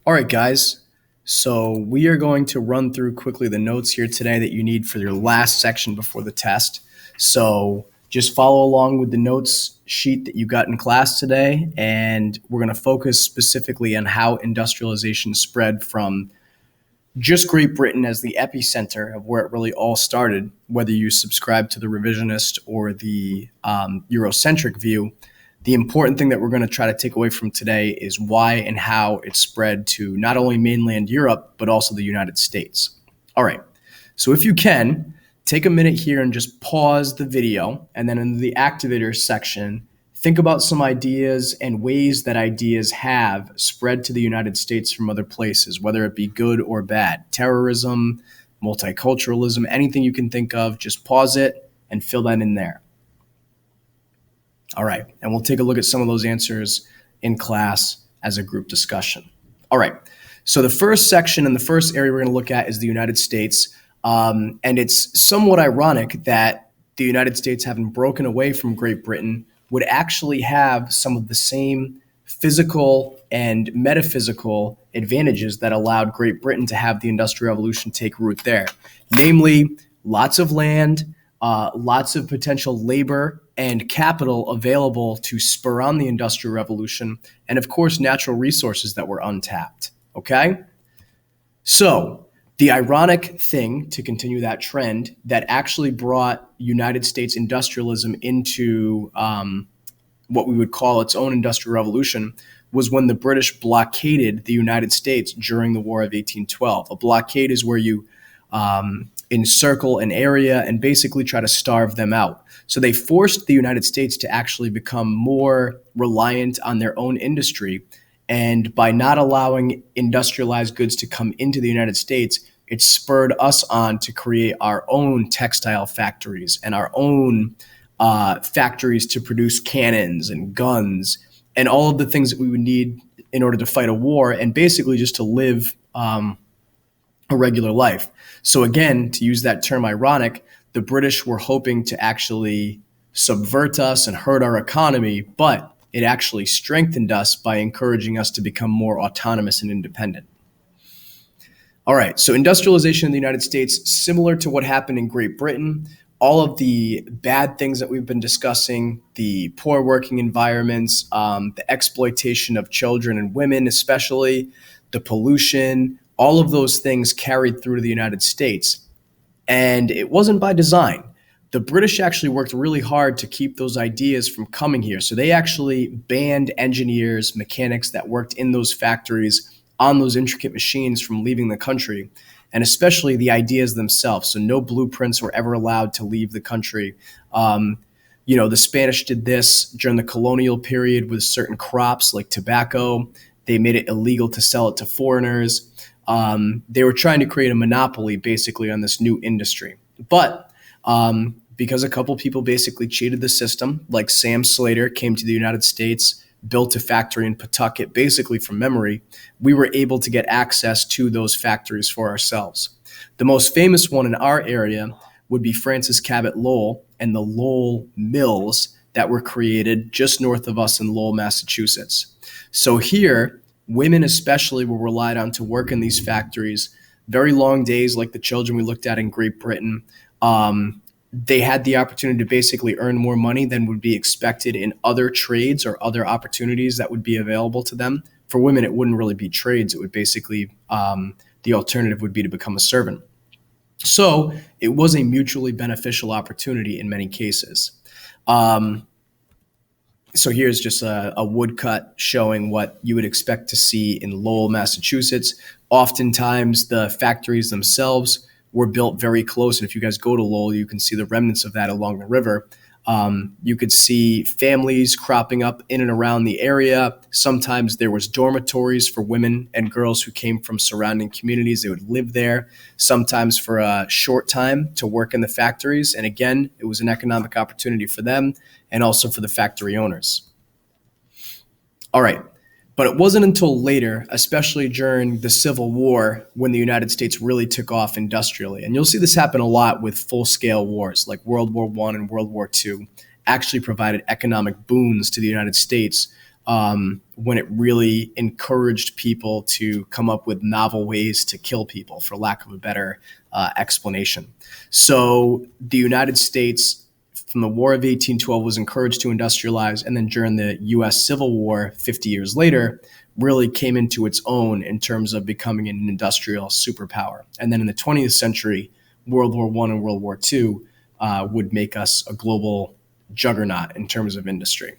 All right, guys. So we are going to run through quickly the notes here today that you need for your last section before the test. So just follow along with the notes sheet that you got in class today, and we're going to focus specifically on how industrialization spread from just Great Britain as the epicenter of where it really all started, whether you subscribe to the revisionist or the Eurocentric view. The important thing that we're going to try to take away from today is why and how it spread to not only mainland Europe, but also the United States. All right. So if you can, take a minute here and just pause the video. And then in the activators section, think about some ideas and ways that ideas have spread to the United States from other places, whether it be good or bad. Terrorism, multiculturalism, anything you can think of, just pause it and fill that in there. All right, and we'll take a look at some of those answers in class as a group discussion. All right, so the first section and the first area we're going to look at is the United States. And it's somewhat ironic that the United States, having broken away from Great Britain, would actually have some of the same physical and metaphysical advantages that allowed Great Britain to have the Industrial Revolution take root there. Namely, lots of land, lots of potential labor and capital available to spur on the Industrial Revolution, and of course, natural resources that were untapped, okay? So the ironic thing, to continue that trend, that actually brought United States industrialism into what we would call its own Industrial Revolution was when the British blockaded the United States during the War of 1812. A blockade is where you encircle an area and basically try to starve them out. So they forced the United States to actually become more reliant on their own industry. And by not allowing industrialized goods to come into the United States, it spurred us on to create our own textile factories and our own factories to produce cannons and guns and all of the things that we would need in order to fight a war and basically just to live a regular life. So again, to use that term ironic, the British were hoping to actually subvert us and hurt our economy, but it actually strengthened us by encouraging us to become more autonomous and independent. All right, so industrialization in the United States, similar to what happened in Great Britain, all of the bad things that we've been discussing, the poor working environments, the exploitation of children and women especially, the pollution, all of those things carried through to the United States. And it wasn't by design. The British actually worked really hard to keep those ideas from coming here. So they actually banned engineers, mechanics that worked in those factories on those intricate machines from leaving the country, and especially the ideas themselves. So no blueprints were ever allowed to leave the country. The Spanish did this during the colonial period with certain crops like tobacco. They made it illegal to sell it to foreigners. They were trying to create a monopoly basically on this new industry. But because a couple people basically cheated the system, like Sam Slater came to the United States, built a factory in Pawtucket basically from memory, we were able to get access to those factories for ourselves. The most famous one in our area would be Francis Cabot Lowell and the Lowell Mills that were created just north of us in Lowell, Massachusetts. So here, women especially were relied on to work in these factories, very long days like the children we looked at in Great Britain. They had the opportunity to basically earn more money than would be expected in other trades or other opportunities that would be available to them. For women, it wouldn't really be trades. It would basically, the alternative would be to become a servant. So it was a mutually beneficial opportunity in many cases. So here's just a woodcut showing what you would expect to see in Lowell, Massachusetts. Oftentimes, the factories themselves were built very close. And if you guys go to Lowell, you can see the remnants of that along the river. You could see families cropping up in and around the area. Sometimes there was dormitories for women and girls who came from surrounding communities. They would live there, sometimes for a short time to work in the factories. And again, it was an economic opportunity for them and also for the factory owners. All right. But it wasn't until later, especially during the Civil War, when the United States really took off industrially. And you'll see this happen a lot with full-scale wars like World War I and World War II actually provided economic boons to the United States when it really encouraged people to come up with novel ways to kill people, for lack of a better explanation. So the United States, from the War of 1812, was encouraged to industrialize, and then during the U.S. Civil War 50 years later, really came into its own in terms of becoming an industrial superpower. And then in the 20th century, World War I and World War II would make us a global juggernaut in terms of industry.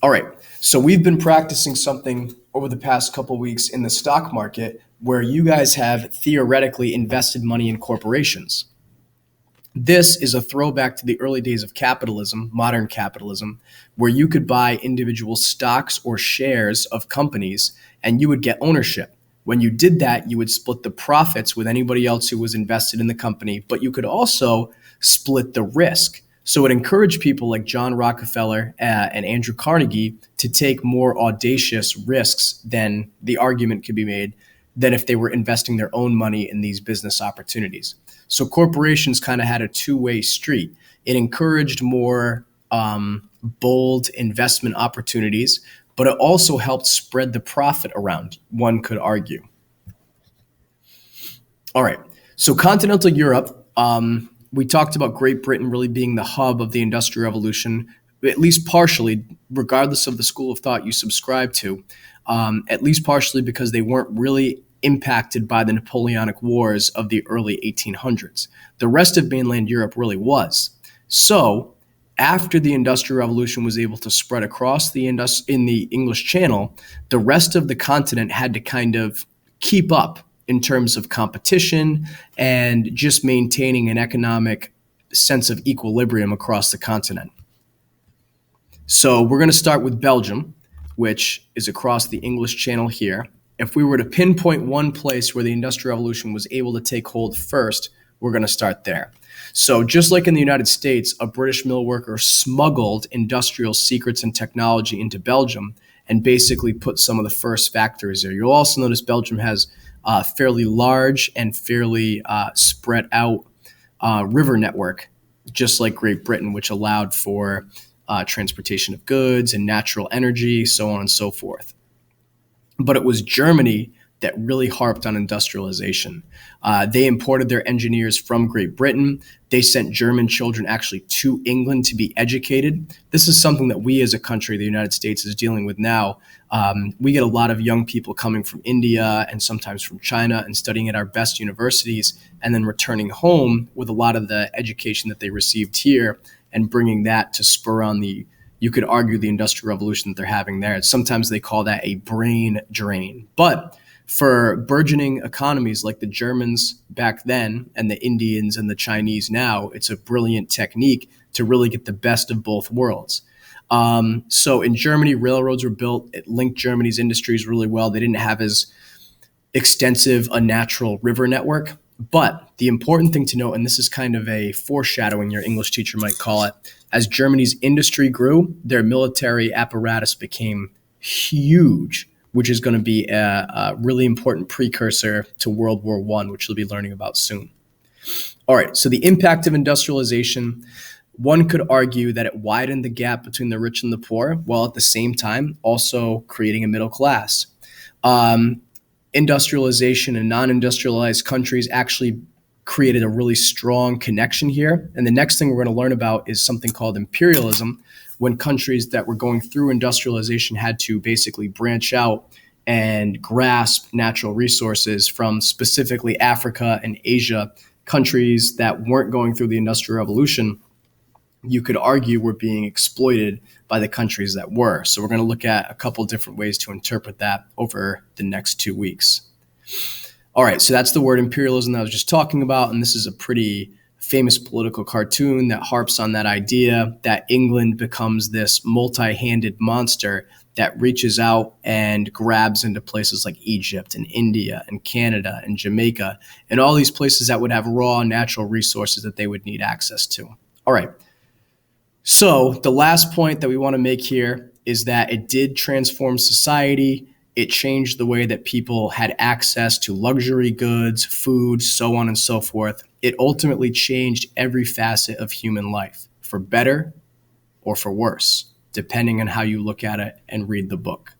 All right, so we've been practicing something over the past couple of weeks in the stock market where you guys have theoretically invested money in corporations. This is a throwback to the early days of capitalism, modern capitalism, where you could buy individual stocks or shares of companies and you would get ownership. When you did that, you would split the profits with anybody else who was invested in the company, but you could also split the risk. So it encouraged people like John Rockefeller and Andrew Carnegie to take more audacious risks than the argument could be made than if they were investing their own money in these business opportunities. So corporations kind of had a two-way street. It encouraged more bold investment opportunities, but it also helped spread the profit around, one could argue. All right, so continental Europe, we talked about Great Britain really being the hub of the Industrial Revolution, at least partially, regardless of the school of thought you subscribe to, at least partially because they weren't really impacted by the Napoleonic Wars of the early 1800s. The rest of mainland Europe really was. So after the Industrial Revolution was able to spread across in the English Channel, the rest of the continent had to kind of keep up in terms of competition and just maintaining an economic sense of equilibrium across the continent. So we're going to start with Belgium, which is across the English Channel here. If we were to pinpoint one place where the Industrial Revolution was able to take hold first, we're going to start there. So just like in the United States, a British mill worker smuggled industrial secrets and technology into Belgium and basically put some of the first factories there. You'll also notice Belgium has a fairly large and fairly spread out river network, just like Great Britain, which allowed for transportation of goods and natural energy, so on and so forth. But it was Germany that really harped on industrialization. They imported their engineers from Great Britain. They sent German children actually to England to be educated. This is something that we as a country, the United States, is dealing with now. We get a lot of young people coming from India and sometimes from China and studying at our best universities and then returning home with a lot of the education that they received here and bringing that to spur on you could argue the Industrial Revolution that they're having there. Sometimes they call that a brain drain. But for burgeoning economies like the Germans back then and the Indians and the Chinese now, it's a brilliant technique to really get the best of both worlds. So in Germany, railroads were built. It linked Germany's industries really well. They didn't have as extensive a natural river network. But the important thing to note, and this is kind of a foreshadowing, your English teacher might call it, as Germany's industry grew, their military apparatus became huge, which is going to be a really important precursor to World War I, which you'll be learning about soon. All right, so the impact of industrialization, one could argue that it widened the gap between the rich and the poor, while at the same time also creating a middle class. Industrialization in non-industrialized countries actually created a really strong connection here. And the next thing we're going to learn about is something called imperialism, when countries that were going through industrialization had to basically branch out and grasp natural resources from specifically Africa and Asia, countries that weren't going through the Industrial Revolution, you could argue were being exploited by the countries that were. So we're going to look at a couple different ways to interpret that over the next 2 weeks. All right, so that's the word imperialism that I was just talking about, and this is a pretty famous political cartoon that harps on that idea that England becomes this multi-handed monster that reaches out and grabs into places like Egypt and India and Canada and Jamaica and all these places that would have raw natural resources that they would need access to. All right. So the last point that we want to make here is that it did transform society. It changed the way that people had access to luxury goods, food, so on and so forth. It ultimately changed every facet of human life, for better or for worse. depending on how you look at it and read the book.